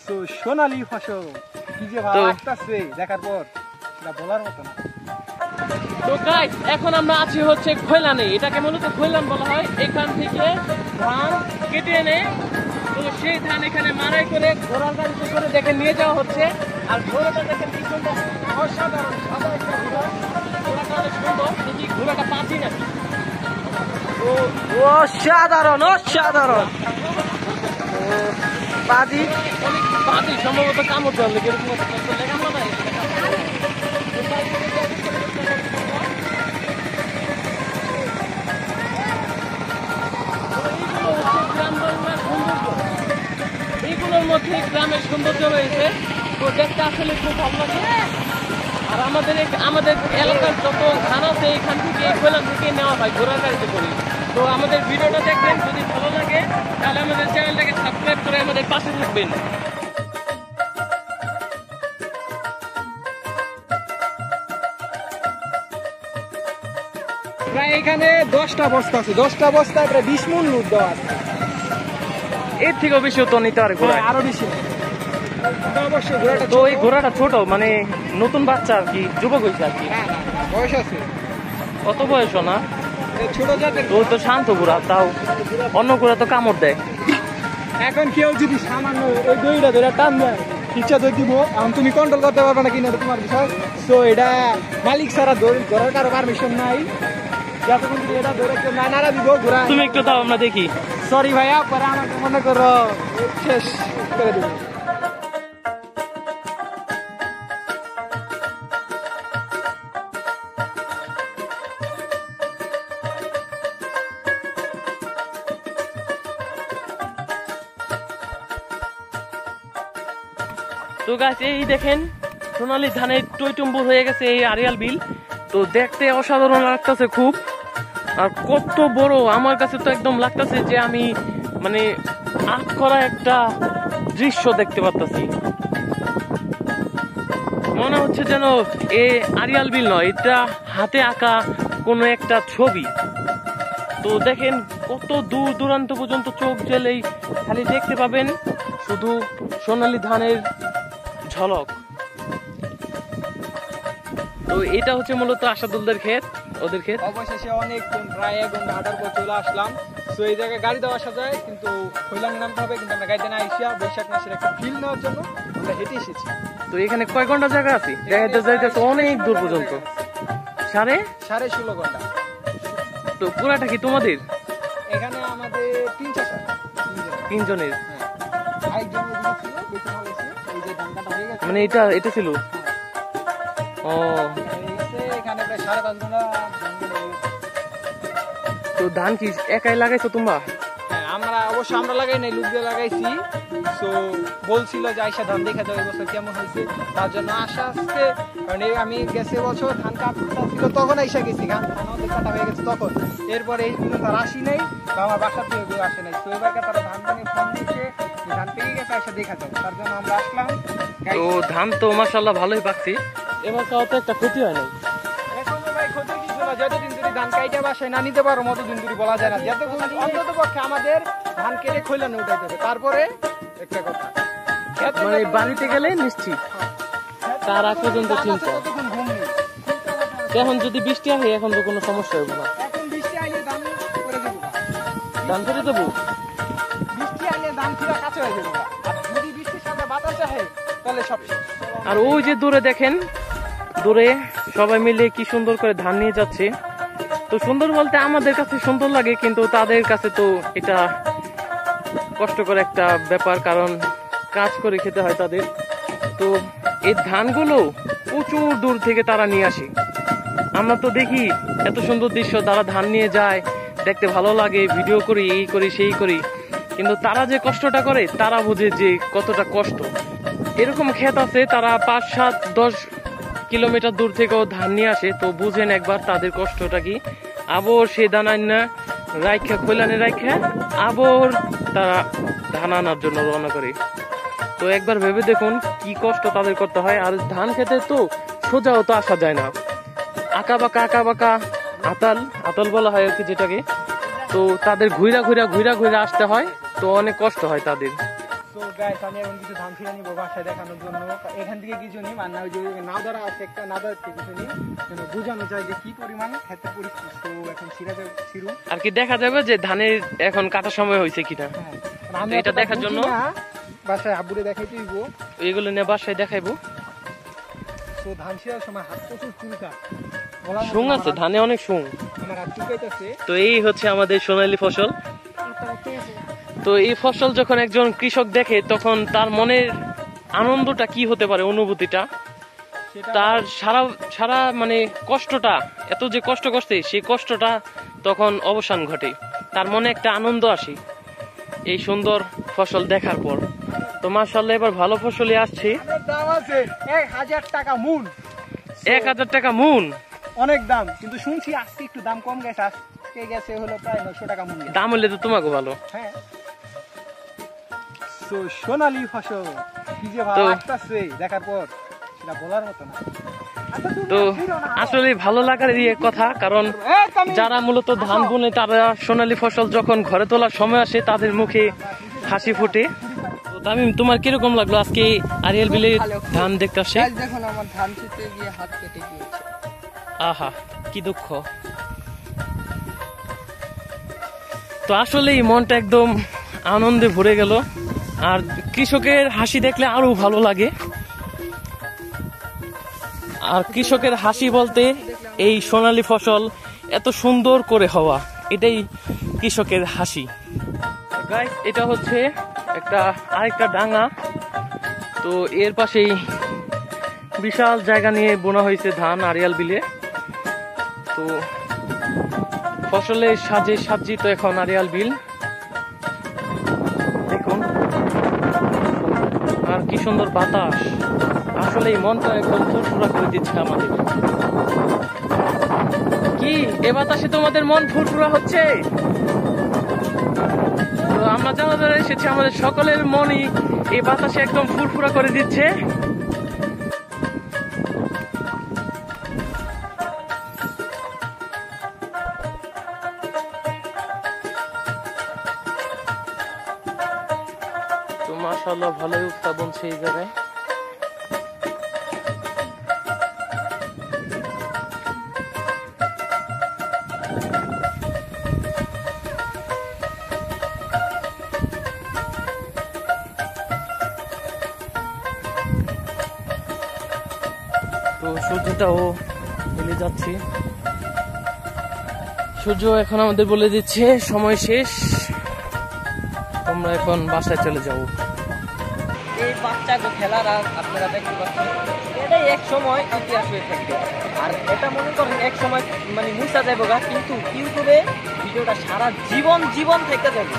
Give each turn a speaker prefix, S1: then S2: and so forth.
S1: তো সোনালী ফসল কি যে ভালো লাগতেছে দেখার পর সেটা বলার মতো না।
S2: তো গাইস এখন আমরা আছি হচ্ছে খৈলানে, এটাকে মূলত খৈলান বলা হয়। এখান থেকে ধান কেটে এনে তো সেই ধান এখানে মারাই করে ঘোড়ার গাড়িতে করে দেখে নিয়ে যাওয়া হচ্ছে। আর ঘোড়াটা দেখেন কি সুন্দর, অসাধারণ সাদা একটা ঘোড়া। ঘোড়াটা অনেক সুন্দর, দেখি ঘোড়াটা পাচ্ছি না।
S3: অসাধারণ অসাধারণ বাজি
S2: বাজি সম্ভবত কামড় দেওয়ার লেগে এরকম লেখা মনে হয়। এইগুলোর মধ্যে গ্রামের সৌন্দর্য রয়েছে, তো দেখতে আসলে খুব ভালো লাগে। আর আমাদের এলাকার যত ধান আছে এখান থেকে খৈলান থেকে নেওয়া হয় ঘোড়ার গাড়িতে করে। তো আমাদের ভিডিওটা দেখবেন, যদি ভালো লাগে তাহলে আমাদের চ্যানেলটাকে সাবস্ক্রাইব করে আমাদের পাশে থাকবেন।
S1: প্রায় এখানে 10টা বস্তা আছে, 10টা বস্তায় প্রায় 20 মণ লুট দেওয়া আছে।
S2: এর থেকেও বেশি তো নিতে পারে ঘোড়া,
S1: আরো বেশি। অবশ্যই ঘোড়াটা
S2: তো এই ঘোড়াটা ছোট, মানে নতুন বাচ্চা আর কি, যুবক হয়েছে আর কি।
S1: বয়স আছে,
S2: অত বয়স না,
S1: ছোট জাতের।
S2: তো তো শান্ত ঘোড়া, তাও অন্য ঘোড়া তো কামড় দেয়।
S1: এখন কেউ যদি সামান্য ওই দইটা ধরে টান দেয়, ইচ্ছা দই দিব, এখন তুমি কন্ট্রোল করতে পারবে না কিনা তোমার বিষয়। তো এটা মালিক ছাড়া ধরার কারো পারমিশন নাই। যতক্ষণ তুমি এটা ধরে কেউ না নাড়া দিব ঘোড়া।
S2: তুমি একটু দাও আমরা দেখি।
S1: সরি ভাইয়া, পরে আমাকে মনে করো শেষ করে দেবো।
S2: তো গাছ এই দেখেন সোনালী ধানের টইটুম্বুর হয়ে গেছে এই আড়িয়াল বিল। তো দেখতে অসাধারণ লাগতেছে খুব। আর কত বড়, আমার কাছে তো একদম লাগতেছে যে আমি মানে আঁক করা একটা দৃশ্য দেখতে পাচ্ছি। মনে হচ্ছে যেন এ আড়িয়াল বিল নয়, এটা হাতে আঁকা কোনো একটা ছবি। তো দেখেন কত দূর দূরান্ত পর্যন্ত চোখ জেলেই খালি দেখতে পাবেন শুধু সোনালী ধানের ঝলক। তো এটা হচ্ছে মূলত আশাদুলদের ক্ষেত, ওদের ক্ষেত।
S1: অবশেষে অনেকক্ষণ প্রায় 1 ঘন্টা হাঁটার পর চলে আসলাম। তো এই জায়গায় গাড়ি দেওয়া আসা যায়, কিন্তু খৈলানে নামতে হবে। কিন্তু আমরা গাড়িতে না এসে বৈশাখ মাসের একটা ফিল নেওয়ার জন্য আমরা হেঁটে এসেছি।
S2: তো এখানে কয় ঘন্টা জায়গা আছে? জায়গাতে যাইতেছে অনেক দূর পর্যন্ত,
S1: 16.5 ঘন্টা।
S2: তো পুরাটা কি তোমাদের?
S1: এখানে আমাদের 3 চাচা,
S2: 3 জনের।
S1: আরেকজন ওদিকে ছিল, বেশি ভালো ছিল। এই যে ধান কাটা হয়ে গেছে,
S2: মানে এটা ছিল। ও,
S1: এখানে প্রায় 5.5 ঘন্টা ধান কাটা হয়ে গেছে।
S2: তো ধান কি একাই লাগাইছো তোমরা?
S1: হ্যাঁ, আমরা লাগাই নাই, লোক দিয়ে লাগাইছি। তো বলছিল যে আইসা ধান দেখা যাবে এবছর কেমন হয়েছে, তার জন্য আশা আসছে। কারণ আমি গেছে বছর ধান কাটটা ছিল, তখন আইসা গেছি, ধান আমাদের কাটা হয়ে গেছে তখন। এরপরে এই দিনে তার আসি নাই বা আমার বাসার থেকে কেউ আসে নাই। তো এবারকে তারা ধান টানে ফোন দিচ্ছে, ধান পেয়ে গেছে, আইসা দেখা যাবে, তার জন্য আমরা আসলাম।
S2: তো ধান তো মাশাআল্লাহ ভালোই পাকছে, এবার তাও তো একটা ক্ষতি হয় নাই।
S1: এখন ভাই ক্ষতি কিছু না, যতদিন যদি ধান কাইটা বাসায় না নিতে পারো মতদিন যদি বলা যায় না। যতক্ষণ অন্তত পক্ষে আমাদের ধান কেটে খৈলানে উঠাইতে হবে। তারপরে একটা কথা,
S2: মানে বাড়িতে গেলে নিশ্চিত, তার আগ পর্যন্ত চিন্তা।
S1: ততক্ষণ ঘুম নেই।
S2: এখন যদি বৃষ্টি আসে এখন তো কোনো সমস্যা হবে না।
S1: এখন বৃষ্টি আইলে ধান করে দেবো,
S2: ধান করে দেবো।
S1: বৃষ্টি আইলে ধান পুরো কাছে হয়ে যাবে। আর যদি বৃষ্টির সাথে বাতাস আসে তাহলে সব শেষ।
S2: আর ওই যে দূরে দেখেন, দূরে সবাই মিলে কি সুন্দর করে ধান নিয়ে যাচ্ছে। তো সুন্দর বলতে আমাদের কাছে সুন্দর লাগে, কিন্তু তাদের কাছে তো এটা কষ্টকর একটা ব্যাপার, কারণ কাজ করে খেতে হয় তাদের। তো এই ধানগুলো প্রচুর দূর থেকে তারা নিয়ে আসে। আমরা তো দেখি এত সুন্দর দৃশ্য, তারা ধান নিয়ে যায়, দেখতে ভালো লাগে, ভিডিও করি, এই করি সেই করি, কিন্তু তারা যে কষ্টটা করে তারা বুঝে যে কতটা কষ্ট। এরকম ক্ষেত আছে তারা 5, 7, 10 কিলোমিটার দূর থেকেও ধান নিয়ে আসে। তো বুঝেন একবার তাদের কষ্টটা কি। আবার সে ধান আনা রাইখা খৈলানে রাইখা আবার তারা ধান আনার জন্য রওনা করে। তো একবার ভেবে দেখুন কি কষ্ট তাদের করতে হয়। আর ধান খেতে তো সোজাও তো আসা যায় না, আঁকা বাঁকা আতাল বলা হয় আর কি যেটাকে। তো তাদের ঘুরা আসতে হয়, তো অনেক কষ্ট হয় তাদের।
S1: সো গাইস আমি এখন কিছু ধান ছিঁড়ে নিবো বাসায় দেখানোর জন্য। এখান থেকে কিছু নিই, মানে ওই যে নাদারা আছে একটা, নাদার থেকে কিছু নিই যেন বোঝানো যায় যে কি পরিমাণ খেতে পরিস্থিতি। তো এখন ছিঁড়ু
S2: আর কি দেখা যাবে যে ধানের এখন কাটার সময় হয়েছে কিনা।
S1: হ্যাঁ, আমি
S2: এটা দেখার জন্য
S1: বাসায় আব্বুরে দেখাইতে দিব।
S2: এগুলো নিয়ে বাসায় দেখাইবো।
S1: তো ধান ছিঁড়ার সময় হাত প্রচুর চুলকা,
S2: শুং আছে ধানে, অনেক শুং।
S1: আমার হাত চুলকাইতেছে।
S2: তো এই হচ্ছে আমাদের সোনালী ফসল। তো এই ফসল যখন একজন কৃষক দেখে তখন তার মনের আনন্দটা কি হতে পারে, অনুভূতিটা, তার সারা মানে কষ্টটা, এত যে কষ্ট করছে সেই কষ্টটা তখন অবসান ঘটে, তার মনে একটা আনন্দ আসে এই সুন্দর ফসল দেখার পর। তো মাশাআল্লাহ এবার ভালো ফসলই আসছে।
S1: দাম আছে 1000 টাকা মুন।
S2: 1000 টাকা মুন
S1: অনেক দাম, কিন্তু শুনছি আজকে একটু দাম কম গেছে, আজকে গেছে হলো প্রায় 900 টাকা মুন।
S2: দাম হলে তো তোমাকে ভালো।
S1: হ্যাঁ, তো সোনালী ফসল কি যে ভালো লাগতেছে দেখার পর সেটা বলার মতো না।
S2: তো আসলে ভালো লাগার কথা, কারণ যারা মূলত ধান বুনে তারা সোনালী ফসল যখন ঘরে তোলার সময় আসে তাদের মুখে হাসি ফোটে। তো তামিম, তোমার কিরকম লাগলো আজকে আরিয়াল বিলে ধান দেখতে আসে?
S3: দেখুন আমার ধান ছিঁড়তে গিয়ে হাত কেটে গিয়েছে।
S2: আহা, কি দুঃখ। তো আসলে এই মনটা একদম আনন্দে ভরে গেল, আর কৃষকের হাসি দেখলে আরো ভালো লাগে। আর কৃষকের হাসি বলতে এই সোনালী ফসল এত সুন্দর করে হওয়া, এটাই কৃষকের হাসি। গাইস, এটা হচ্ছে আরেকটা ডাঙা। তো এর পাশেই বিশাল জায়গা নিয়ে বোনা হয়েছে ধান আরিয়াল বিলে। তো ফসলের সাজে সাজ্জিত এখন আরিয়াল বিল, দেখুন। আর কি সুন্দর বাতাস, আসলে এই মনটা একদম ফুরফুরা করে দিচ্ছে আমাদের। কি এ বাতাসে তোমাদের মন ফুরফুরা হচ্ছে? তো আমরা যারা এসেছি আমাদের সকলের মনই এই বাতাসে একদম ফুরফুরা করে দিচ্ছে। তো মাশাআল্লাহ ভালোই উৎপাদন সেই জায়গায়। তো সূর্যটাও চলে যাচ্ছে, সূর্য এখন আমাদের বলে দিচ্ছে সময় শেষ, তোমরা এখন বাসায় চলে যাও।
S3: এই বাচ্চাকে খেলার আর আপনারা দেখতে পাচ্ছেন, এটাই এক সময় ইতিহাস হয়ে থাকবে। আর এটা মনে করেন এক সময় মানে মুছা যাবে, কিন্তু ইউটিউবে ভিডিওটা সারা জীবন থেকে যাবে।